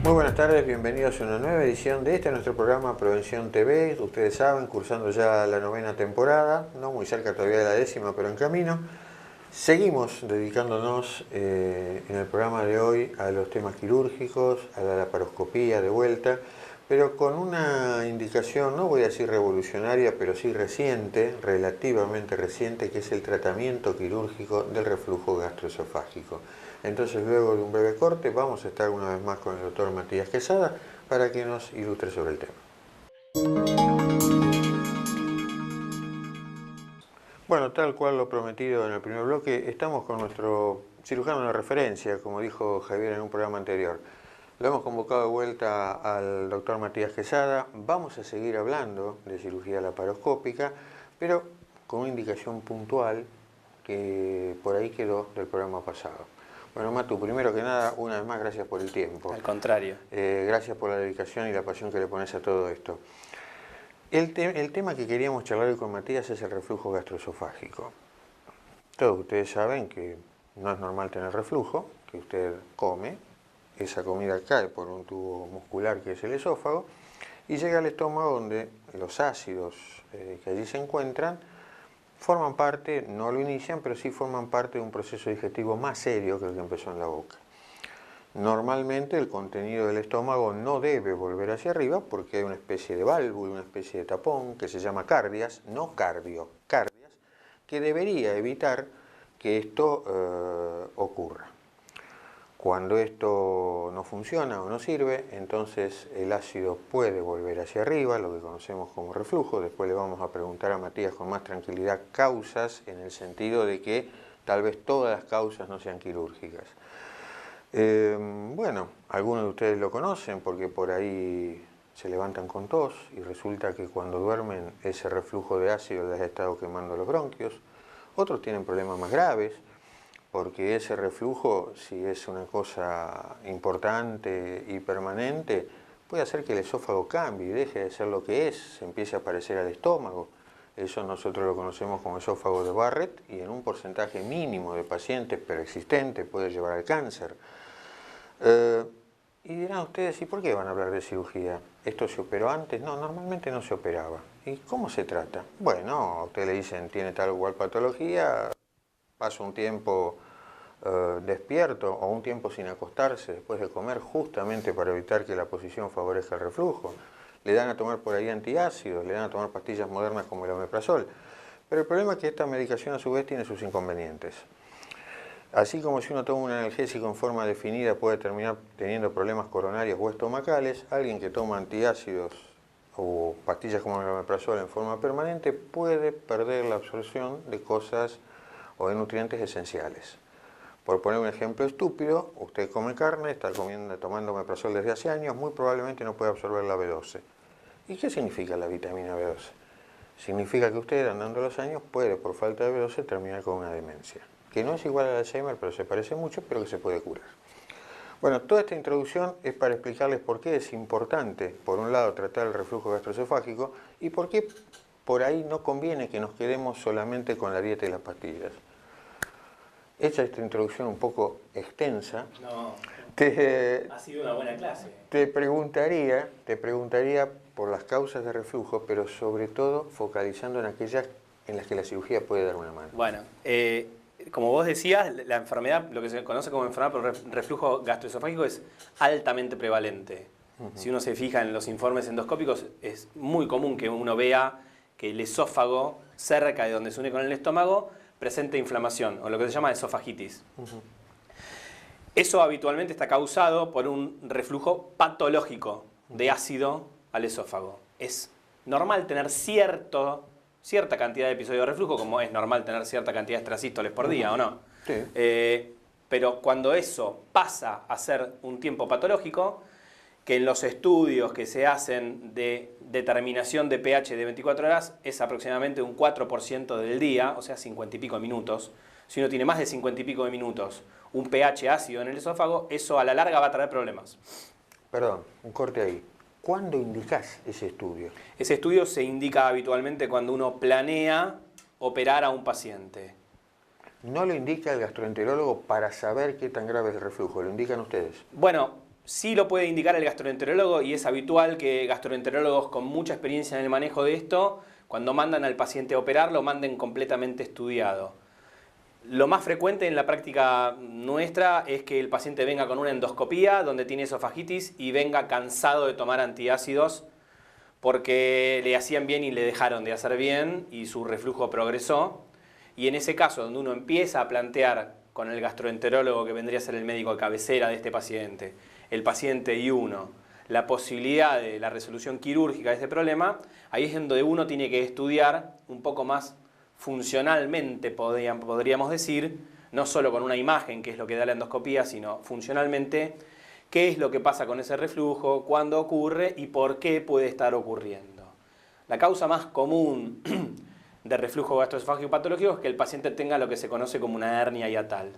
Muy buenas tardes, bienvenidos a una nueva edición de nuestro programa Prevención TV. Ustedes saben, cursando ya la 9ª temporada, no muy cerca todavía de la 10ª, pero en camino. Seguimos dedicándonos en el programa de hoy a los temas quirúrgicos, a la laparoscopía de vuelta, pero con una indicación, no voy a decir revolucionaria, pero sí reciente, relativamente reciente, que es el tratamiento quirúrgico del reflujo gastroesofágico. Entonces, luego de un breve corte, vamos a estar una vez más con el doctor Matías Quesada para que nos ilustre sobre el tema. Bueno, tal cual lo prometido en el primer bloque, estamos con nuestro cirujano de referencia, como dijo Javier en un programa anterior. Lo hemos convocado de vuelta al doctor Matías Quesada. Vamos a seguir hablando de cirugía laparoscópica, pero con una indicación puntual que por ahí quedó del programa pasado. Bueno, Matu, primero que nada, una vez más, gracias por el tiempo. Al contrario. Gracias por la dedicación y la pasión que le pones a todo esto. El tema que queríamos charlar hoy con Matías es el reflujo gastroesofágico. Todos ustedes saben que no es normal tener reflujo, que usted come, esa comida cae por un tubo muscular que es el esófago, y llega al estómago donde los ácidos que allí se encuentran forman parte, no lo inician, pero sí forman parte de un proceso digestivo más serio que el que empezó en la boca. Normalmente el contenido del estómago no debe volver hacia arriba porque hay una especie de válvula, una especie de tapón que se llama cardias, no cardio, cardias, que debería evitar que esto ocurra. Cuando esto no funciona o no sirve, entonces el ácido puede volver hacia arriba, lo que conocemos como reflujo. Después le vamos a preguntar a Matías con más tranquilidad causas, en el sentido de que tal vez todas las causas no sean quirúrgicas. Bueno, algunos de ustedes lo conocen porque por ahí se levantan con tos y resulta que cuando duermen ese reflujo de ácido les ha estado quemando los bronquios. Otros tienen problemas más graves, porque ese reflujo, si es una cosa importante y permanente, puede hacer que el esófago cambie y deje de ser lo que es, se empiece a parecer al estómago. Eso nosotros lo conocemos como esófago de Barrett y en un porcentaje mínimo de pacientes persistentes puede llevar al cáncer. Y dirán ustedes, ¿y por qué van a hablar de cirugía? ¿Esto se operó antes? No, normalmente no se operaba. ¿Y cómo se trata? Bueno, a usted le dicen, tiene tal o cual patología, pasa un tiempo despierto o un tiempo sin acostarse después de comer justamente para evitar que la posición favorezca el reflujo. Le dan a tomar por ahí antiácidos, le dan a tomar pastillas modernas como el omeprazol. Pero el problema es que esta medicación a su vez tiene sus inconvenientes. Así como si uno toma un analgésico en forma definida puede terminar teniendo problemas coronarios o estomacales, alguien que toma antiácidos o pastillas como el omeprazol en forma permanente puede perder la absorción de cosas o de nutrientes esenciales. Por poner un ejemplo estúpido, usted come carne, está tomando omeprazol desde hace años, muy probablemente no puede absorber la B12. ¿Y qué significa la vitamina B12? Significa que usted, andando los años, puede, por falta de B12, terminar con una demencia, que no es igual al Alzheimer, pero se parece mucho, pero que se puede curar. Bueno, toda esta introducción es para explicarles por qué es importante, por un lado, tratar el reflujo gastroesofágico y por qué por ahí no conviene que nos quedemos solamente con la dieta y las pastillas. hecha esta introducción un poco extensa, No, ha sido una buena clase. Te preguntaría por las causas de reflujo, pero sobre todo focalizando en aquellas en las que la cirugía puede dar una mano. Bueno, como vos decías, la enfermedad, lo que se conoce como enfermedad por reflujo gastroesofágico es altamente prevalente. Si uno se fija en los informes endoscópicos, es muy común que uno vea que el esófago, cerca de donde se une con el estómago, presenta inflamación, o lo que se llama esofagitis. Eso habitualmente está causado por un reflujo patológico de ácido al esófago. Es normal tener cierta cantidad de episodios de reflujo, como es normal tener cierta cantidad de extrasístoles por día, ¿o no? Sí. Pero cuando eso pasa a ser un tiempo patológico, que en los estudios que se hacen de determinación de pH de 24 horas es aproximadamente un 4% del día, o sea, 50 y pico de minutos. Si uno tiene más de 50 y pico de minutos un pH ácido en el esófago, eso a la larga va a traer problemas. Perdón, un corte ahí. ¿Cuándo indicás ese estudio? Ese estudio se indica habitualmente cuando uno planea operar a un paciente. ¿No lo indica el gastroenterólogo para saber qué tan grave es el reflujo? ¿Lo indican ustedes? Bueno, sí lo puede indicar el gastroenterólogo y es habitual que gastroenterólogos con mucha experiencia en el manejo de esto, cuando mandan al paciente a operar, lo manden completamente estudiado. Lo más frecuente en la práctica nuestra es que el paciente venga con una endoscopía donde tiene esofagitis y venga cansado de tomar antiácidos porque le hacían bien y le dejaron de hacer bien y su reflujo progresó. Y en ese caso, donde uno empieza a plantear con el gastroenterólogo, que vendría a ser el médico de cabecera de este paciente, el paciente y uno, la posibilidad de la resolución quirúrgica de este problema, ahí es donde uno tiene que estudiar un poco más funcionalmente, podríamos decir, no solo con una imagen, que es lo que da la endoscopía, sino funcionalmente, qué es lo que pasa con ese reflujo, cuándo ocurre y por qué puede estar ocurriendo. La causa más común de reflujo gastroesofágico patológico es que el paciente tenga lo que se conoce como una hernia hiatal.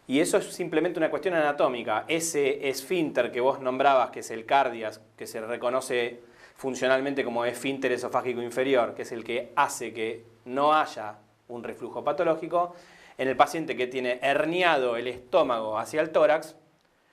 Y eso es simplemente una cuestión anatómica. Ese esfínter que vos nombrabas, que es el cardias, que se reconoce funcionalmente como esfínter esofágico inferior, que es el que hace que no haya un reflujo patológico, en el paciente que tiene herniado el estómago hacia el tórax,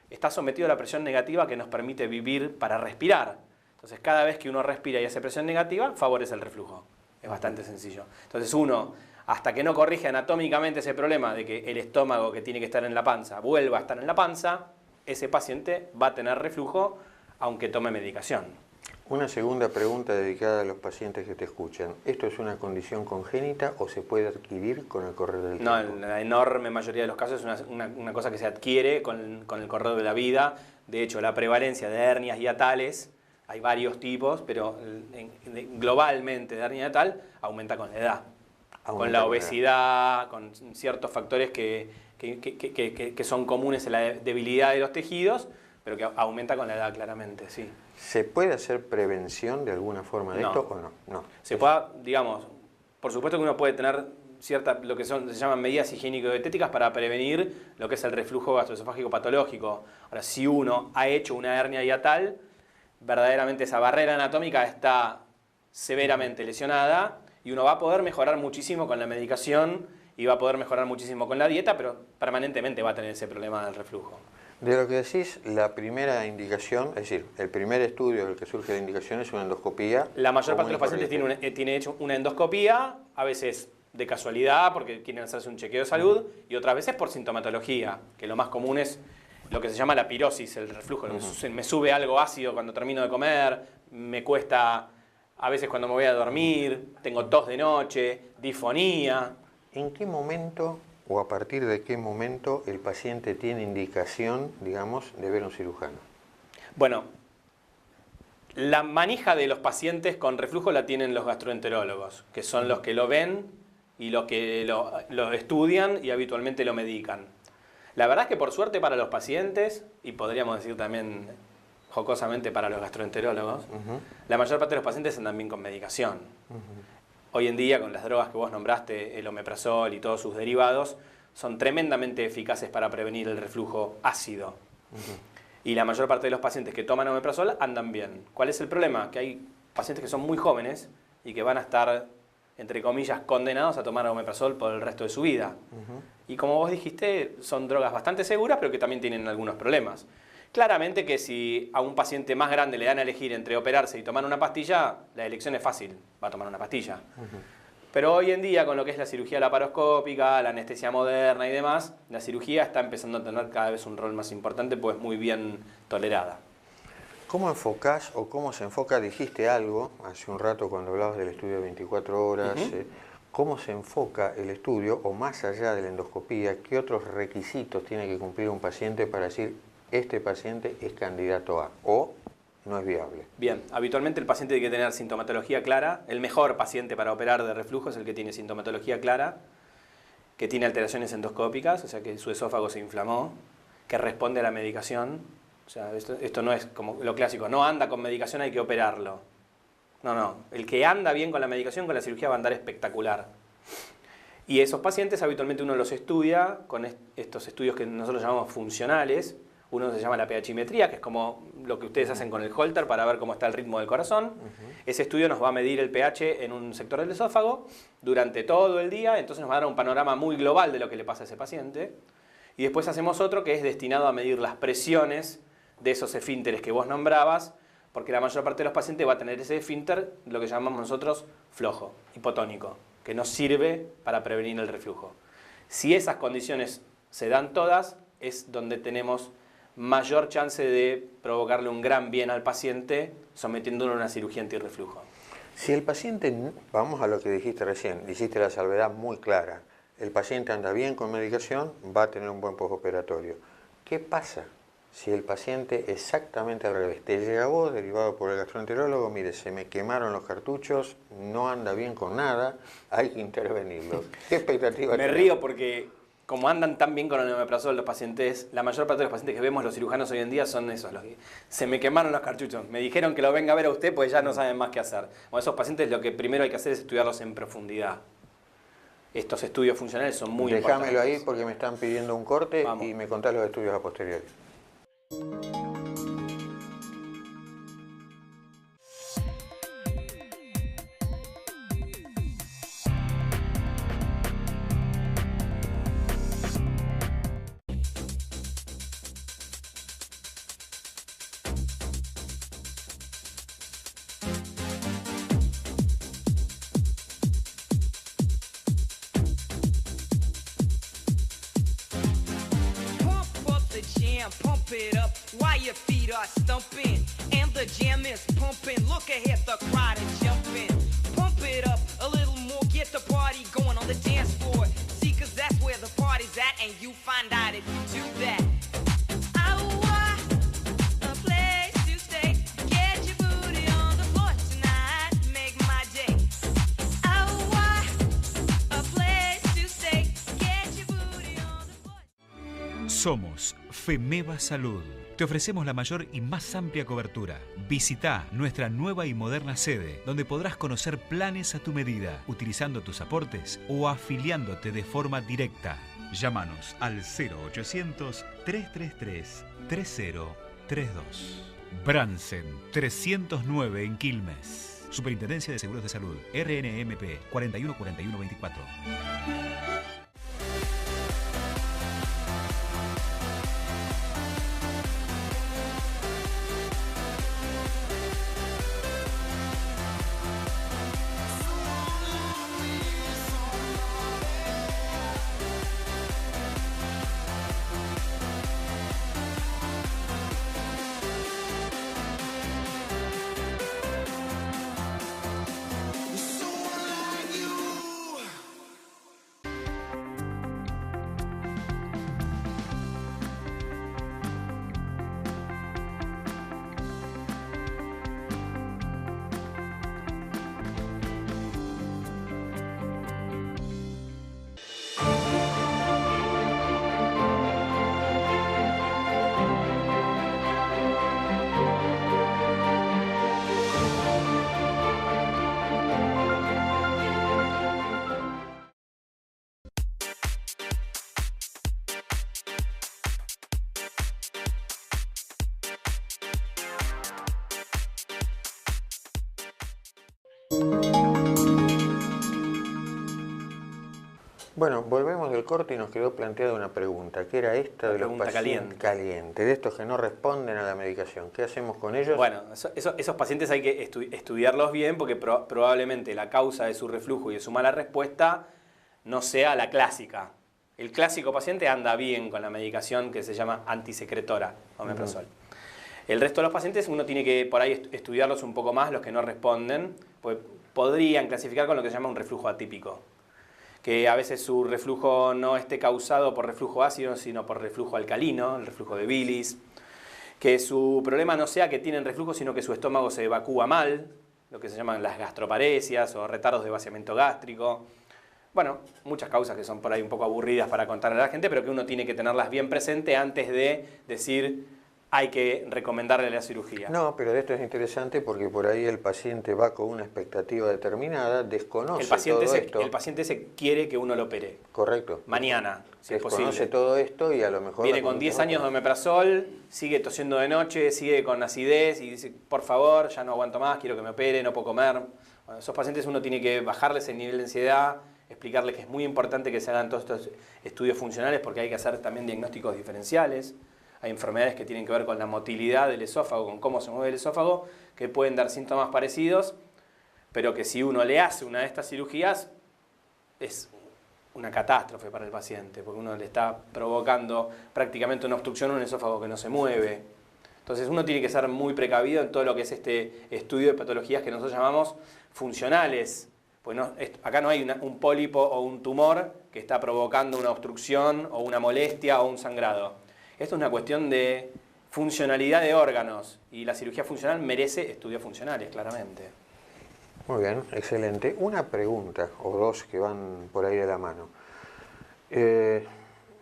está sometido a la presión negativa que nos permite vivir para respirar. Entonces, cada vez que uno respira y hace presión negativa, favorece el reflujo. Es bastante sencillo. Entonces, uno, hasta que no corrige anatómicamente ese problema de que el estómago que tiene que estar en la panza vuelva a estar en la panza, ese paciente va a tener reflujo aunque tome medicación. Una segunda pregunta dedicada a los pacientes que te escuchan. ¿Esto es una condición congénita o se puede adquirir con el correr del tiempo? No, en la enorme mayoría de los casos es una cosa que se adquiere con el correr de la vida. De hecho, la prevalencia de hernias hiatales, hay varios tipos, pero globalmente de hernia hiatal aumenta con la edad. Con la obesidad, con ciertos factores que son comunes en la debilidad de los tejidos, pero que aumenta con la edad claramente, sí. ¿Se puede hacer prevención de alguna forma de esto o no? No. Se puede, digamos, por supuesto que uno puede tener lo que se llaman medidas higiénico-dietéticas para prevenir lo que es el reflujo gastroesofágico patológico. Ahora, si uno ha hecho una hernia hiatal, verdaderamente esa barrera anatómica está severamente lesionada y uno va a poder mejorar muchísimo con la medicación y va a poder mejorar muchísimo con la dieta, pero permanentemente va a tener ese problema del reflujo. De lo que decís, la primera indicación, es decir, el primer estudio del que surge la indicación es una endoscopía. La mayor parte de los pacientes tiene hecho una endoscopía, a veces de casualidad porque quieren hacerse un chequeo de salud y otras veces por sintomatología, que lo más común es lo que se llama la pirosis, el reflujo. Me sube algo ácido cuando termino de comer, me cuesta a veces cuando me voy a dormir, tengo tos de noche, disfonía. ¿En qué momento o a partir de qué momento el paciente tiene indicación, digamos, de ver a un cirujano? Bueno, la manija de los pacientes con reflujo la tienen los gastroenterólogos, que son los que lo ven y los que lo estudian y habitualmente lo medican. La verdad es que por suerte para los pacientes, y podríamos decir también jocosamente para los gastroenterólogos, la mayor parte de los pacientes andan bien con medicación. Hoy en día, con las drogas que vos nombraste, el omeprazol y todos sus derivados, son tremendamente eficaces para prevenir el reflujo ácido. Y la mayor parte de los pacientes que toman omeprazol andan bien. ¿Cuál es el problema? Que hay pacientes que son muy jóvenes y que van a estar entre comillas, condenados a tomar omeprazol por el resto de su vida. Y como vos dijiste, son drogas bastante seguras, pero que también tienen algunos problemas. Claramente que si a un paciente más grande le dan a elegir entre operarse y tomar una pastilla, la elección es fácil, va a tomar una pastilla. Pero hoy en día, con lo que es la cirugía laparoscópica, la anestesia moderna y demás, la cirugía está empezando a tener cada vez un rol más importante, pues muy bien tolerada. ¿Cómo enfocás o cómo se enfoca? Dijiste algo hace un rato cuando hablabas del estudio de 24 horas. ¿Cómo se enfoca el estudio o más allá de la endoscopía? ¿Qué otros requisitos tiene que cumplir un paciente para decir este paciente es candidato a o no es viable? Bien, habitualmente el paciente tiene que tener sintomatología clara. El mejor paciente para operar de reflujo es el que tiene sintomatología clara, que tiene alteraciones endoscópicas, o sea que su esófago se inflamó, que responde a la medicación. O sea, esto no es como lo clásico, no anda con medicación, hay que operarlo. No, el que anda bien con la medicación, con la cirugía va a andar espectacular. Y esos pacientes habitualmente uno los estudia con estos estudios que nosotros llamamos funcionales. Uno se llama la pHimetría, que es como lo que ustedes hacen con el Holter para ver cómo está el ritmo del corazón. Ese estudio nos va a medir el pH en un sector del esófago durante todo el día, entonces nos va a dar un panorama muy global de lo que le pasa a ese paciente. Y después hacemos otro que es destinado a medir las presiones de esos esfínteres que vos nombrabas, porque la mayor parte de los pacientes va a tener ese esfínter, lo que llamamos nosotros flojo, hipotónico, que no sirve para prevenir el reflujo. Si esas condiciones se dan todas, es donde tenemos mayor chance de provocarle un gran bien al paciente sometiéndolo a una cirugía antirreflujo. Si el paciente, vamos a lo que dijiste recién, hiciste la salvedad muy clara, el paciente anda bien con medicación, va a tener un buen postoperatorio. ¿Qué pasa si el paciente exactamente al revés? Te llega a vos, derivado por el gastroenterólogo, mire, se me quemaron los cartuchos, no anda bien con nada, hay que intervenirlo. ¿Qué expectativa Me río porque como andan tan bien con el omeprazol los pacientes, la mayor parte de los pacientes que vemos los cirujanos hoy en día son esos, los que se me quemaron los cartuchos. Me dijeron que lo venga a ver a usted, pues ya no saben más qué hacer. Bueno, esos pacientes lo que primero hay que hacer es estudiarlos en profundidad. Estos estudios funcionales son muy importantes. Déjamelo ahí porque me están pidiendo un corte. Vamos. Y me contás los estudios a posteriori. Pump it up while your feet are stumping and the jam is pumping. Look ahead, the crowd is jumping. Pump it up a little more, get the party going on the dance floor. See, cause that's where the party's at, and you find out if you do that. Somos FEMEVA Salud. Te ofrecemos la mayor y más amplia cobertura. Visita nuestra nueva y moderna sede, donde podrás conocer planes a tu medida, utilizando tus aportes o afiliándote de forma directa. Llámanos al 0800-333-3032. Bransen 309 en Quilmes. Superintendencia de Seguros de Salud. RNMP 414124. Bueno, volvemos del corte y nos quedó planteada una pregunta, que era esta de los pacientes calientes, de estos que no responden a la medicación. ¿Qué hacemos con ellos? Bueno, esos pacientes hay que estudiarlos bien porque probablemente la causa de su reflujo y de su mala respuesta no sea la clásica. El clásico paciente anda bien con la medicación que se llama antisecretora, omeprazol. El resto de los pacientes uno tiene que por ahí estudiarlos un poco más, los que no responden, pues podrían clasificar con lo que se llama un reflujo atípico. Que a veces su reflujo no esté causado por reflujo ácido, sino por reflujo alcalino, el reflujo de bilis. Que su problema no sea que tienen reflujo, sino que su estómago se evacúa mal, lo que se llaman las gastroparesias o retardos de vaciamiento gástrico. Bueno, muchas causas que son por ahí un poco aburridas para contarle a la gente, pero que uno tiene que tenerlas bien presente antes de decir hay que recomendarle la cirugía. No, pero esto es interesante porque por ahí el paciente va con una expectativa determinada, desconoce todo esto. El paciente se quiere que uno lo opere. Correcto. Mañana, si es posible. Desconoce todo esto y a lo mejor... Viene con 10 años de omeprazol, sigue tosiendo de noche, sigue con acidez y dice, por favor, ya no aguanto más, quiero que me opere, no puedo comer. Bueno, esos pacientes uno tiene que bajarles el nivel de ansiedad, explicarles que es muy importante que se hagan todos estos estudios funcionales porque hay que hacer también diagnósticos diferenciales. Hay enfermedades que tienen que ver con la motilidad del esófago, con cómo se mueve el esófago, que pueden dar síntomas parecidos, pero que si uno le hace una de estas cirugías, es una catástrofe para el paciente, porque uno le está provocando prácticamente una obstrucción a un esófago que no se mueve. Entonces uno tiene que ser muy precavido en todo lo que es este estudio de patologías que nosotros llamamos funcionales. Pues no, acá no hay un pólipo o un tumor que está provocando una obstrucción o una molestia o un sangrado. Esto es una cuestión de funcionalidad de órganos y la cirugía funcional merece estudios funcionales, claramente. Muy bien, excelente. Una pregunta o dos que van por ahí de la mano.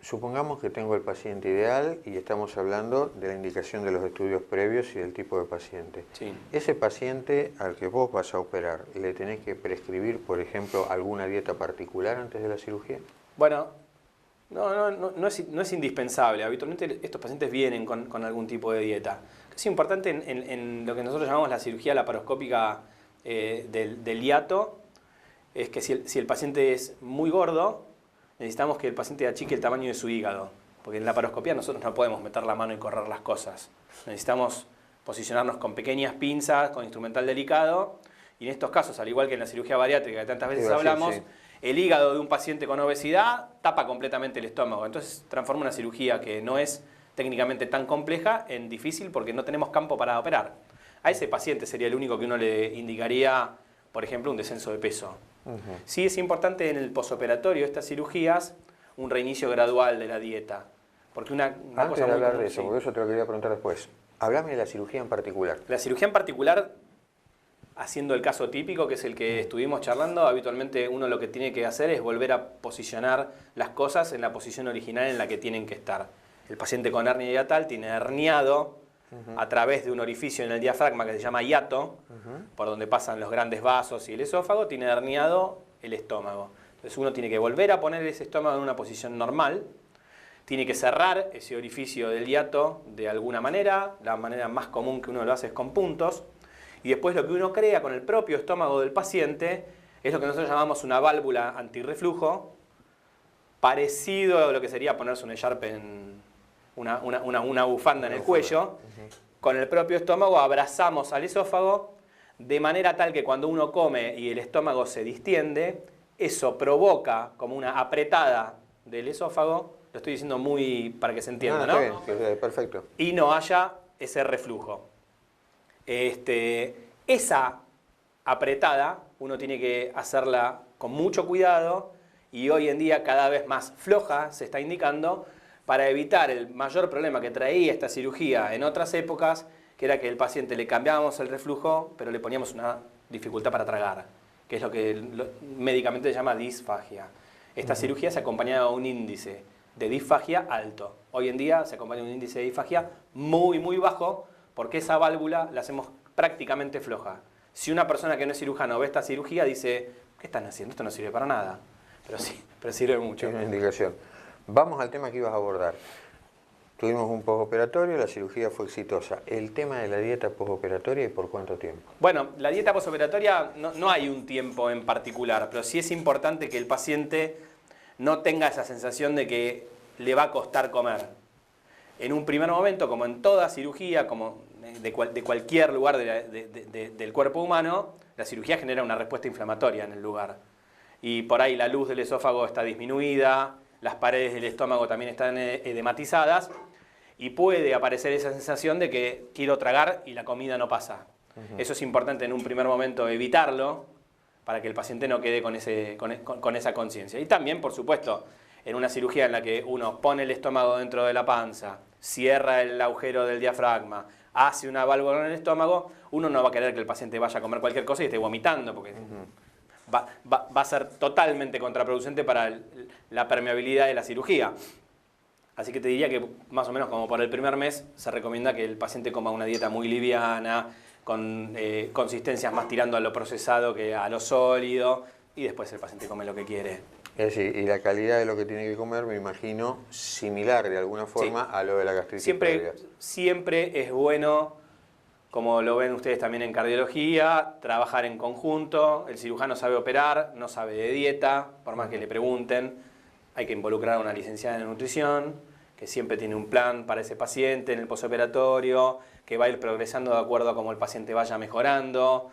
Supongamos que tengo el paciente ideal y estamos hablando de la indicación de los estudios previos y del tipo de paciente. Sí. Ese paciente al que vos vas a operar, ¿le tenés que prescribir, por ejemplo, alguna dieta particular antes de la cirugía? Bueno, no es indispensable. Habitualmente estos pacientes vienen con algún tipo de dieta. Es importante en lo que nosotros llamamos la cirugía laparoscópica del hiato, es que si el paciente es muy gordo, necesitamos que el paciente achique el tamaño de su hígado, porque en la laparoscopía nosotros no podemos meter la mano y correr las cosas. Necesitamos posicionarnos con pequeñas pinzas, con instrumental delicado, y en estos casos, al igual que en la cirugía bariátrica que tantas veces hablamos, sí. El hígado de un paciente con obesidad tapa completamente el estómago. Entonces transforma una cirugía que no es técnicamente tan compleja en difícil porque no tenemos campo para operar. A ese paciente sería el único que uno le indicaría, por ejemplo, un descenso de peso. Sí es importante en el posoperatorio de estas cirugías un reinicio gradual de la dieta. Porque antes de hablar de eso, porque eso te lo quería preguntar después. Háblame de la cirugía en particular. La cirugía en particular, haciendo el caso típico, que es el que estuvimos charlando, habitualmente uno lo que tiene que hacer es volver a posicionar las cosas en la posición original en la que tienen que estar. El paciente con hernia hiatal tiene herniado a través de un orificio en el diafragma que se llama hiato, por donde pasan los grandes vasos y el esófago, tiene herniado el estómago. Entonces uno tiene que volver a poner ese estómago en una posición normal, tiene que cerrar ese orificio del hiato de alguna manera, la manera más común que uno lo hace es con puntos, y después lo que uno crea con el propio estómago del paciente es lo que nosotros llamamos una válvula antirreflujo, parecido a lo que sería ponerse un echarpe en una bufanda en el cuello. Con el propio estómago abrazamos al esófago de manera tal que cuando uno come y el estómago se distiende, eso provoca como una apretada del esófago, lo estoy diciendo muy para que se entienda, ¿no? Está bien, perfecto. Y no haya ese reflujo. Esa apretada uno tiene que hacerla con mucho cuidado y hoy en día cada vez más floja se está indicando para evitar el mayor problema que traía esta cirugía en otras épocas, que era que el paciente le cambiábamos el reflujo pero le poníamos una dificultad para tragar, que es lo que médicamente se llama disfagia. Esta cirugía se acompañaba de un índice de disfagia alto. Hoy en día se acompaña de un índice de disfagia muy, muy bajo, porque esa válvula la hacemos prácticamente floja. Si una persona que no es cirujano ve esta cirugía, dice, ¿qué están haciendo? Esto no sirve para nada. Pero sí, pero sirve mucho. Es una indicación. Vamos al tema que ibas a abordar. Tuvimos un postoperatorio, la cirugía fue exitosa. El tema de la dieta postoperatoria y por cuánto tiempo. Bueno, la dieta postoperatoria no hay un tiempo en particular, pero sí es importante que el paciente no tenga esa sensación de que le va a costar comer. En un primer momento, como en toda cirugía, como de cualquier lugar del cuerpo humano, la cirugía genera una respuesta inflamatoria en el lugar. Y por ahí la luz del esófago está disminuida, las paredes del estómago también están edematizadas, y puede aparecer esa sensación de que quiero tragar y la comida no pasa. Eso es importante en un primer momento evitarlo, para que el paciente no quede con esa conciencia. Y también, por supuesto, en una cirugía en la que uno pone el estómago dentro de la panza, cierra el agujero del diafragma, hace una válvula en el estómago, uno no va a querer que el paciente vaya a comer cualquier cosa y esté vomitando, porque va a ser totalmente contraproducente para la permeabilidad de la cirugía. Así que te diría que más o menos como por el primer mes se recomienda que el paciente coma una dieta muy liviana, con consistencias más tirando a lo procesado que a lo sólido, y después el paciente come lo que quiere. Es decir, y la calidad de lo que tiene que comer, me imagino, similar de alguna forma a lo de la gastritis previa. Siempre es bueno, como lo ven ustedes también en cardiología, trabajar en conjunto. El cirujano sabe operar, no sabe de dieta, por más que le pregunten. Hay que involucrar a una licenciada en nutrición, que siempre tiene un plan para ese paciente en el posoperatorio, que va a ir progresando de acuerdo a cómo el paciente vaya mejorando.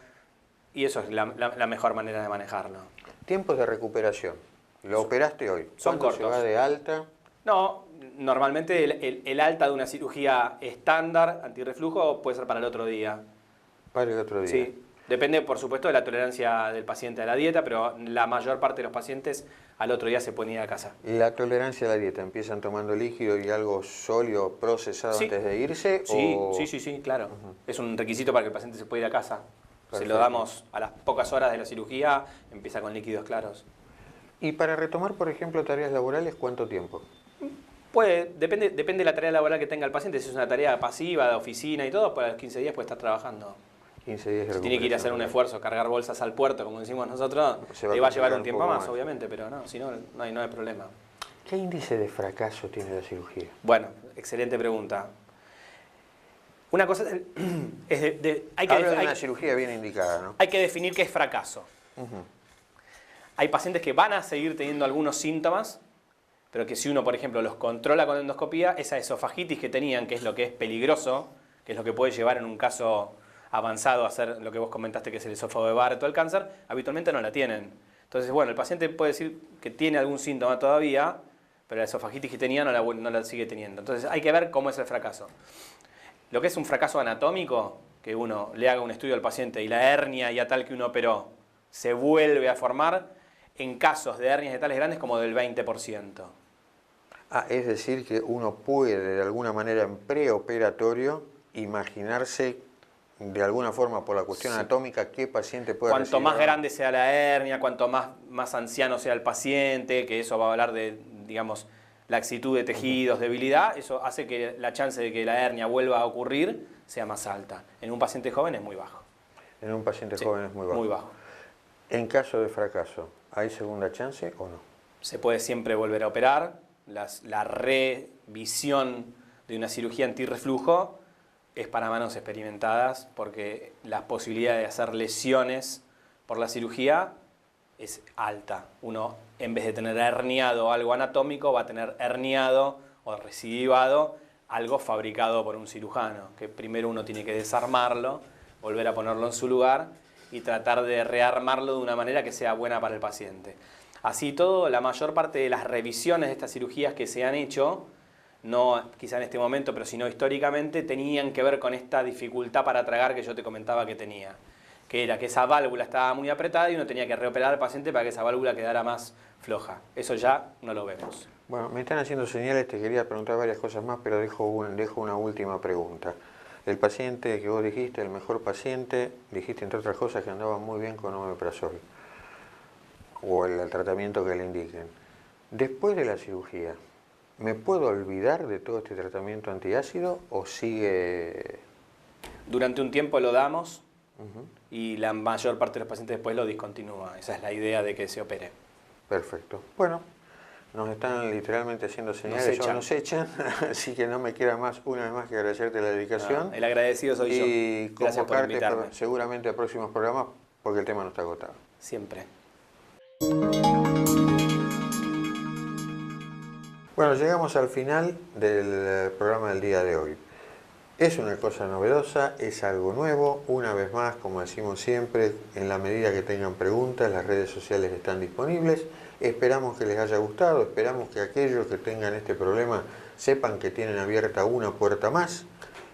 Y eso es la mejor manera de manejarlo. Tiempos de recuperación. ¿Lo operaste hoy? Son cortos. ¿Se va de alta? No, normalmente el alta de una cirugía estándar antirreflujo puede ser para el otro día. Para el otro día. Sí, depende por supuesto de la tolerancia del paciente a la dieta, pero la mayor parte de los pacientes al otro día se pueden ir a casa. ¿La tolerancia a la dieta? ¿Empiezan tomando líquido y algo sólido procesado antes de irse? Sí, claro. Es un requisito para que el paciente se pueda ir a casa. Perfecto. Se lo damos a las pocas horas de la cirugía, empieza con líquidos claros. ¿Y para retomar, por ejemplo, tareas laborales, cuánto tiempo? Depende de la tarea laboral que tenga el paciente. Si es una tarea pasiva, de oficina y todo, para los 15 días puede estar trabajando. 15 días de Si tiene que ir a hacer un esfuerzo, cargar bolsas al puerto, como decimos nosotros, le va a llevar un tiempo más, obviamente, pero no, si no, no hay problema. ¿Qué índice de fracaso tiene la cirugía? Bueno, excelente pregunta. Una cosa es hay Habla de una cirugía bien indicada, ¿no? Hay que definir qué es fracaso. Hay pacientes que van a seguir teniendo algunos síntomas, pero que si uno, por ejemplo, los controla con endoscopía, esa esofagitis que tenían, que es lo que es peligroso, que es lo que puede llevar en un caso avanzado a hacer lo que vos comentaste, que es el esófago de Barrett o el cáncer, habitualmente no la tienen. Entonces, bueno, el paciente puede decir que tiene algún síntoma todavía, pero la esofagitis que tenía no la sigue teniendo. Entonces, hay que ver cómo es el fracaso. Lo que es un fracaso anatómico, que uno le haga un estudio al paciente y la hernia ya tal que uno operó se vuelve a formar, en casos de hernias etales grandes como del 20%. Es decir, que uno puede de alguna manera en preoperatorio imaginarse de alguna forma por la cuestión anatómica qué paciente puede recibir. Cuanto más grande sea la hernia, cuanto más anciano sea el paciente, que eso va a hablar de, digamos, laxitud de tejidos, debilidad, eso hace que la chance de que la hernia vuelva a ocurrir sea más alta. En un paciente joven es muy bajo. En un paciente joven es muy bajo. Muy bajo. En caso de fracaso, ¿hay segunda chance o no? Se puede siempre volver a operar. La revisión de una cirugía antirreflujo es para manos experimentadas porque la posibilidad de hacer lesiones por la cirugía es alta. Uno, en vez de tener herniado algo anatómico, va a tener herniado o recidivado algo fabricado por un cirujano, que primero uno tiene que desarmarlo, volver a ponerlo en su lugar y tratar de rearmarlo de una manera que sea buena para el paciente. Así todo, la mayor parte de las revisiones de estas cirugías que se han hecho, no quizá en este momento, pero sino históricamente, tenían que ver con esta dificultad para tragar que yo te comentaba que tenía. Que era que esa válvula estaba muy apretada y uno tenía que reoperar al paciente para que esa válvula quedara más floja. Eso ya no lo vemos. Bueno, me están haciendo señales, te quería preguntar varias cosas más, pero dejo una última pregunta. El paciente que vos dijiste, el mejor paciente, dijiste entre otras cosas que andaba muy bien con omeprazol o el tratamiento que le indiquen. Después de la cirugía, ¿me puedo olvidar de todo este tratamiento antiácido o sigue? Durante un tiempo lo damos y la mayor parte de los pacientes después lo discontinúa. Esa es la idea de que se opere. Perfecto. Bueno, nos están literalmente haciendo señales, nos echan, así que no me queda más, una vez más, que agradecerte la dedicación. No, el agradecido soy yo. Y gracias por invitarme. Seguramente a próximos programas, porque el tema no está agotado. Siempre. Bueno, llegamos al final del programa del día de hoy. Es una cosa novedosa, es algo nuevo. Una vez más, como decimos siempre, en la medida que tengan preguntas, las redes sociales están disponibles. Esperamos que les haya gustado, esperamos que aquellos que tengan este problema sepan que tienen abierta una puerta más,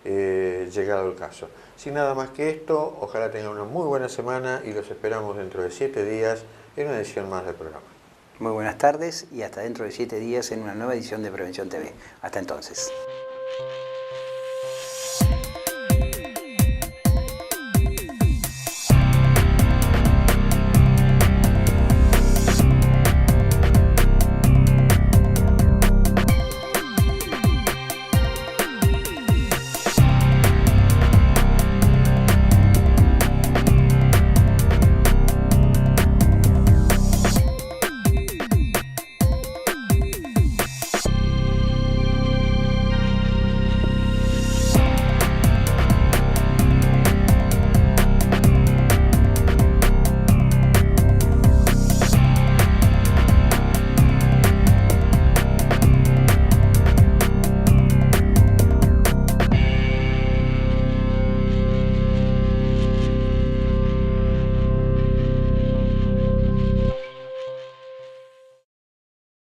llegado el caso. Sin nada más que esto, ojalá tengan una muy buena semana y los esperamos dentro de 7 días en una edición más del programa. Muy buenas tardes y hasta dentro de 7 días en una nueva edición de Prevención TV. Hasta entonces.